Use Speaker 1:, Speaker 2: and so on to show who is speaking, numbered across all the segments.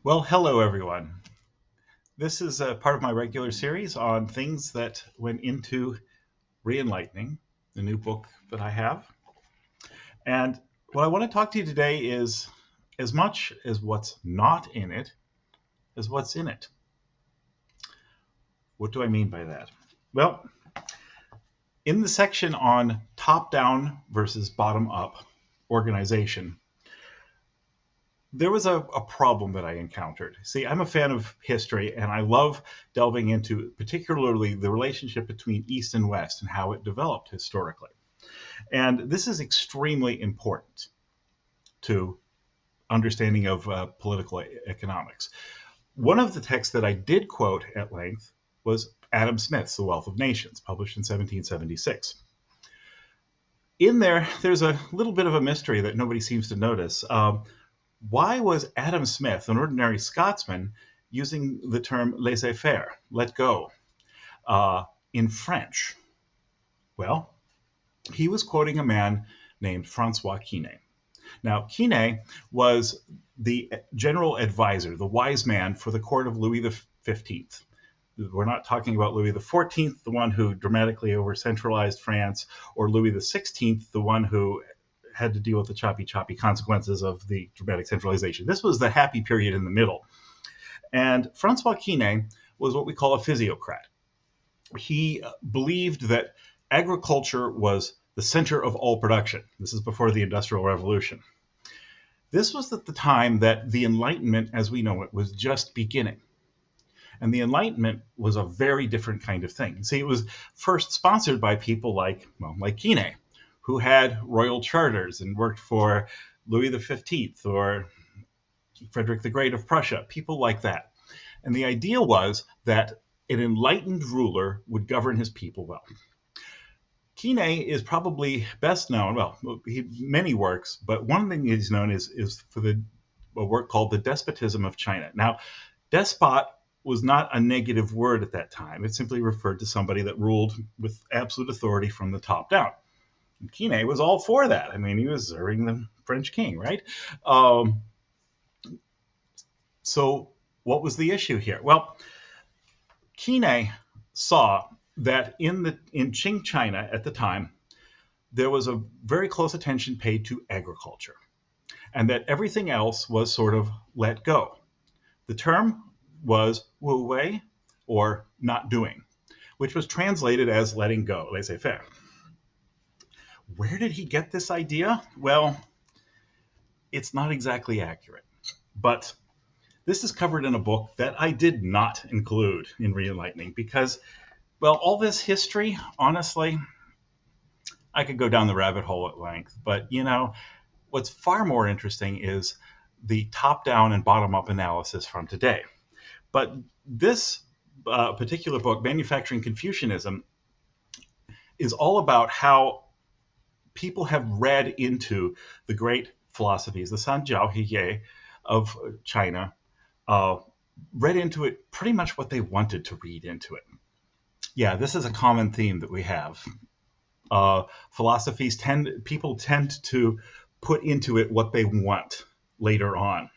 Speaker 1: Well, hello everyone. This is a part of my regular series on things that went into Re-Enlightening, the new book that I have. And what I want to talk to you today is as much as what's not in it as what's in it. What do I mean by that? Well, in the section on top-down versus bottom-up organization, there was a problem that I encountered. See, I'm a fan of history and I love delving into particularly the relationship between East and West and how it developed historically. And this is extremely important to understanding of political economics. One of the texts that I did quote at length was Adam Smith's The Wealth of Nations, published in 1776. In there, there's a little bit of a mystery that nobody seems to notice. Why was Adam Smith, an ordinary Scotsman, using the term laissez-faire, let go, in French? Well, he was quoting a man named Francois Quinet. Now, Quinet was the general advisor, the wise man for the court of Louis XV. We're not talking about Louis XIV, the one who dramatically over-centralized France, or Louis XVI, the one who had to deal with the choppy consequences of the dramatic centralization. This was the happy period in the middle. And Francois Quinet was what we call a physiocrat. He believed that agriculture was the center of all production. This is before the Industrial Revolution. This was at the time that the Enlightenment, as we know it, was just beginning. And the Enlightenment was a very different kind of thing. See, it was first sponsored by people like Quinet, who had royal charters and worked for Louis XV or Frederick the Great of Prussia, people like that. And the idea was that an enlightened ruler would govern his people well. Quinet is probably best known, well, many works, but one thing he's known is for a work called The Despotism of China. Now, despot was not a negative word at that time. It simply referred to somebody that ruled with absolute authority from the top down. And Quinet was all for that. I mean, he was serving the French king, right? So what was the issue here? Well, Quinet saw that in Qing China at the time, there was a very close attention paid to agriculture, and that everything else was sort of let go. The term was wu wei, or not doing, which was translated as letting go, laissez-faire. Where did he get this idea? Well, it's not exactly accurate, but this is covered in a book that I did not include in Re-Enlightening because, well, all this history, honestly, I could go down the rabbit hole at length. But, what's far more interesting is the top-down and bottom-up analysis from today. But this particular book, Manufacturing Confucianism, is all about how people have read into the great philosophies, the Sanjiao Hiye of China, read into it pretty much what they wanted to read into it. Yeah, this is a common theme that we have. People tend to put into it what they want later on.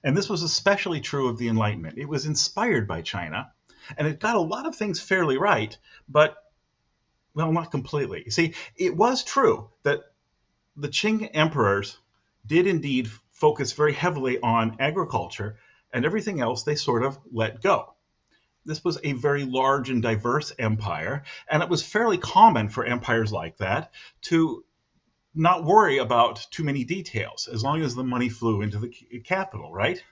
Speaker 1: And this was especially true of the Enlightenment. It was inspired by China, and it got a lot of things fairly right, but, well, not completely. You see, it was true that the Qing emperors did indeed focus very heavily on agriculture, and everything else they sort of let go. This was a very large and diverse empire, and it was fairly common for empires like that to not worry about too many details as long as the money flew into the capital, right?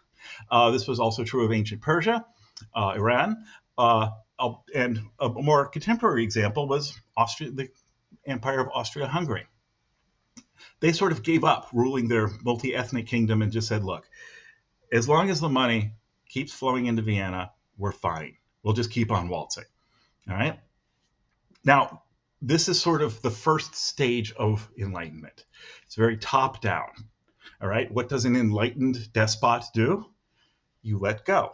Speaker 1: This was also true of ancient Persia, Iran, and a more contemporary example was the Empire of Austria-Hungary. They sort of gave up ruling their multi-ethnic kingdom and just said, look, as long as the money keeps flowing into Vienna, we're fine. We'll just keep on waltzing. All right? Now, this is sort of the first stage of enlightenment. It's very top down. All right? What does an enlightened despot do? You let go.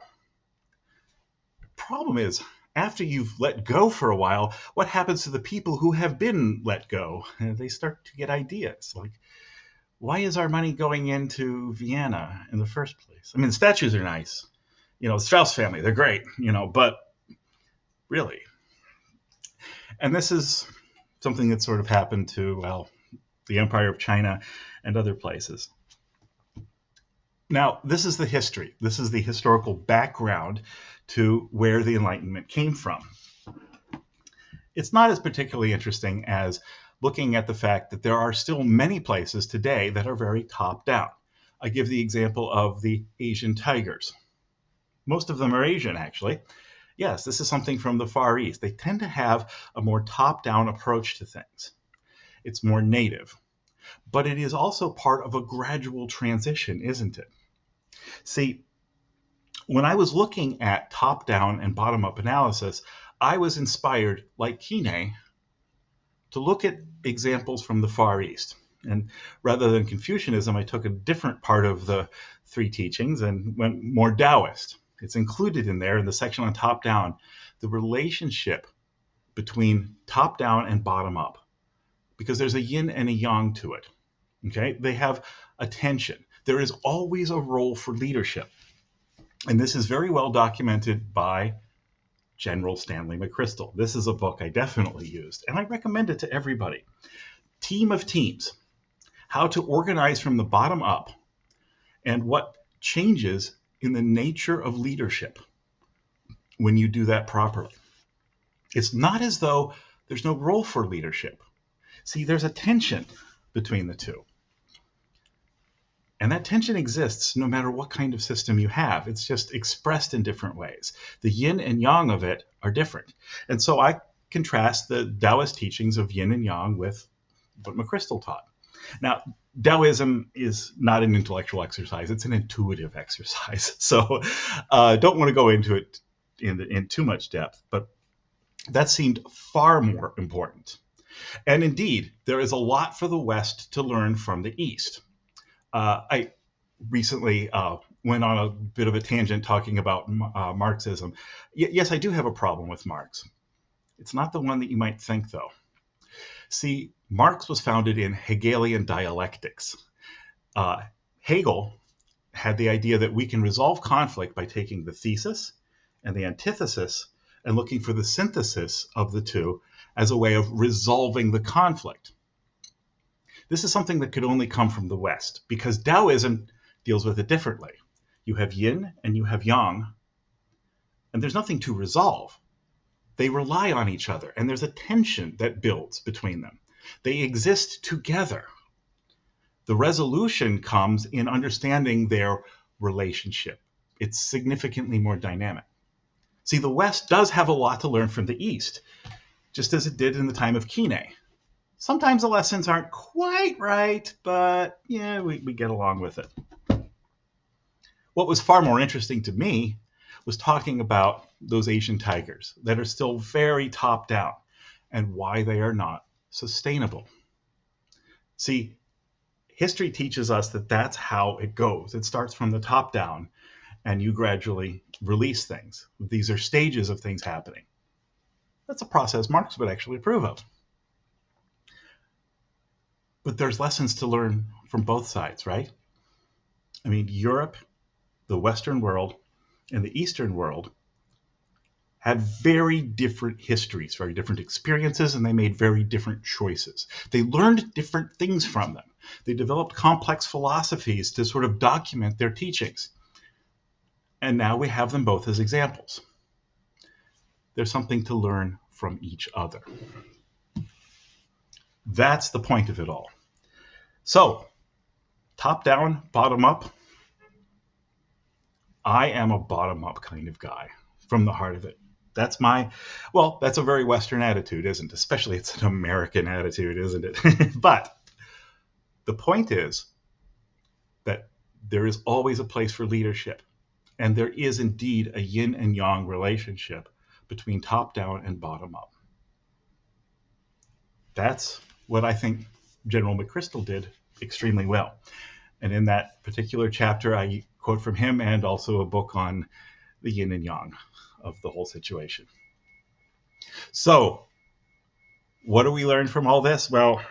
Speaker 1: Problem is, after you've let go for a while, what happens to the people who have been let go? They start to get ideas like, why is our money going into Vienna in the first place? I mean, the statues are nice. The Strauss family, they're great, but really. And this is something that sort of happened to, well, the Empire of China and other places. Now, this is the history. This is the historical background to where the Enlightenment came from. It's not as particularly interesting as looking at the fact that there are still many places today that are very top-down. I give the example of the Asian tigers. Most of them are Asian, actually. Yes, this is something from the Far East. They tend to have a more top-down approach to things. It's more native. But it is also part of a gradual transition, isn't it? See, when I was looking at top-down and bottom-up analysis, I was inspired, like Kine, to look at examples from the Far East. And rather than Confucianism, I took a different part of the three teachings and went more Taoist. It's included in there in the section on top-down, the relationship between top-down and bottom-up, because there's a yin and a yang to it. Okay? They have a tension. There is always a role for leadership. And this is very well documented by General Stanley McChrystal. This is a book I definitely used, and I recommend it to everybody. Team of Teams, How to Organize from the Bottom Up, and what changes in the nature of leadership when you do that properly. It's not as though there's no role for leadership. See, there's a tension between the two. And that tension exists no matter what kind of system you have. It's just expressed in different ways. The yin and yang of it are different. And so I contrast the Taoist teachings of yin and yang with what McChrystal taught. Now, Taoism is not an intellectual exercise. It's an intuitive exercise. So don't want to go into it in too much depth, but that seemed far more important. And indeed, there is a lot for the West to learn from the East. I recently went on a bit of a tangent talking about Marxism. Yes, I do have a problem with Marx. It's not the one that you might think, though. See, Marx was founded in Hegelian dialectics. Hegel had the idea that we can resolve conflict by taking the thesis and the antithesis and looking for the synthesis of the two as a way of resolving the conflict. This is something that could only come from the West, because Taoism deals with it differently. You have yin and you have yang, and there's nothing to resolve. They rely on each other, and there's a tension that builds between them. They exist together. The resolution comes in understanding their relationship. It's significantly more dynamic. See, the West does have a lot to learn from the East, just as it did in the time of Kine. Sometimes the lessons aren't quite right, but yeah, we get along with it. What was far more interesting to me was talking about those Asian tigers that are still very top down and why they are not sustainable. See, history teaches us that that's how it goes. It starts from the top down and you gradually release things. These are stages of things happening. That's a process Marx would actually approve of. But there's lessons to learn from both sides, right? I mean, Europe, the Western world, and the Eastern world had very different histories, very different experiences, and they made very different choices. They learned different things from them. They developed complex philosophies to sort of document their teachings. And now we have them both as examples. There's something to learn from each other. That's the point of it all. So, top down, bottom up. I am a bottom up kind of guy from the heart of it. That's a very Western attitude, isn't it? Especially it's an American attitude, isn't it? But the point is that there is always a place for leadership. And there is indeed a yin and yang relationship between top down and bottom up. That's what I think General McChrystal did extremely well. And in that particular chapter, I quote from him and also a book on the yin and yang of the whole situation. So, what do we learn from all this? Well,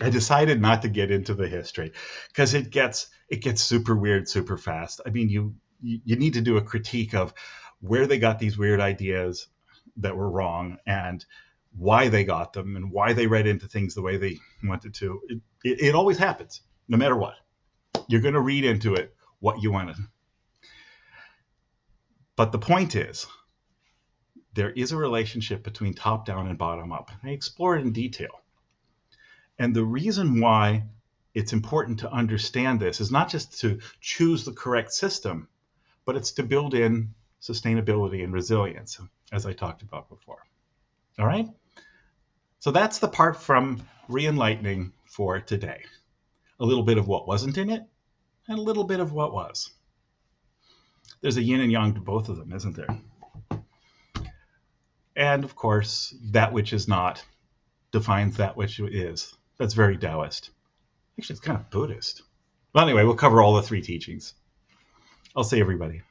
Speaker 1: I decided not to get into the history because it gets super weird super fast. I mean, you need to do a critique of where they got these weird ideas that were wrong and why they got them and why they read into things the way they wanted to. It always happens, no matter what. You're going to read into it what you want to. But the point is, there is a relationship between top down and bottom up. I explore it in detail. And the reason why it's important to understand this is not just to choose the correct system, but it's to build in sustainability and resilience, as I talked about before. All right? So that's the part from Re-Enlightening for today. A little bit of what wasn't in it, and a little bit of what was. There's a yin and yang to both of them, isn't there? And of course, that which is not defines that which is. That's very Taoist. Actually, it's kind of Buddhist. Well, anyway, we'll cover all the three teachings. I'll see everybody.